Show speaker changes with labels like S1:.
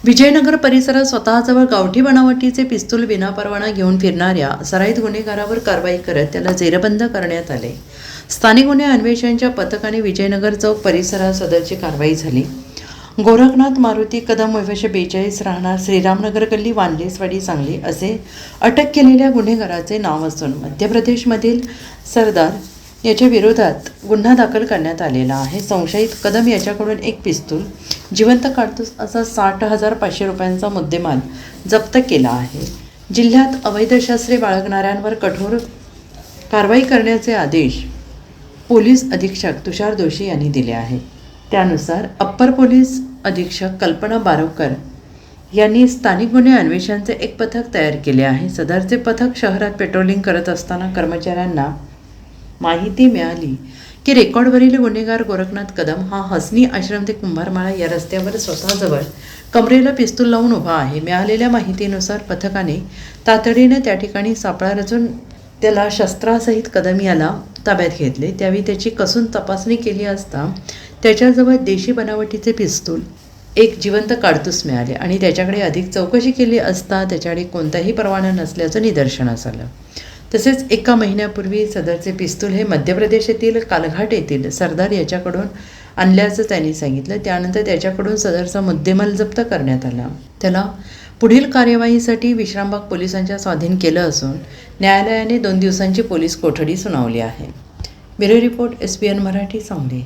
S1: विजयनगर परिसरात स्वतःजवळ गावठी बनावटीचे पिस्तूल विनापरवाना घेऊन फिरणाऱ्या सराईत गुन्हेगारावर कारवाई करत त्याला जेरबंद करण्यात आले. स्थानिक गुन्हे अन्वेषणाच्या पथकाने विजयनगर चौक परिसरात सदरची कारवाई झाली. गोरखनाथ मारुती कदम वयवर्ष 42 राहणार श्रीरामनगर गल्ली वानलेसवाडी सांगली असे अटक केलेल्या गुन्हेगाराचे नाव असून मध्य प्रदेशमधील सरदार याच्या विरोधात गुन्हा दाखल करण्यात आलेला आहे. संशयित कदम याच्याकडून एक पिस्तूल, जिवंत काडतूस असा 60,500 रुपयांचा मुद्देमाल जप्त केला आहे. जिल्ह्यात अवैध शस्त्रे बाळगणाऱ्यांवर कठोर कारवाई करण्याचे आदेश पोलीस अधीक्षक तुषार दोशी यांनी दिले आहेत. त्यानुसार अप्पर पोलीस अधीक्षक कल्पना बारोकर यांनी स्थानिक गुन्हे अन्वेषणाचे एक पथक तयार केले आहे. सदरचे पथक शहरात पेट्रोलिंग करत असताना कर्मचाऱ्यांना माहिती मिळाली की रेकॉर्डवरील गुन्हेगार गोरखनाथ कदम हा हसनी आश्रम ते कुंभारमाळा या रस्त्यावर स्वतःजवळ कमरेला पिस्तूल लावून उभा आहे. मिळालेल्या माहितीनुसार पथकाने तातडीने त्या ठिकाणी सापळा रचून त्याला शस्त्रासहित कदम याला ताब्यात घेतले. त्यावेळी त्याची कसून तपासणी केली असता त्याच्याजवळ देशी बनावटीचे पिस्तूल, एक जिवंत काडतूस मिळाले आणि त्याच्याकडे अधिक चौकशी केली असता त्याच्याकडे कोणताही परवाना नसल्याचं निदर्शनास आलं. तसेच एका महिन्यापूर्वी सदरचे पिस्तूल हे मध्य प्रदेश येथील कालघाट येथील सरदार याच्याकडून आणल्याचं त्यांनी सांगितलं. त्यानंतर त्याच्याकडून सदरचा मुद्देमाल जप्त करण्यात आला. त्याला पुढील कार्यवाहीसाठी विश्रामबाग पोलिसांच्या स्वाधीन केलं असून न्यायालयाने 2 दिवसांची पोलीस कोठडी सुनावली आहे. Bureau report SBN Marathi Sangli.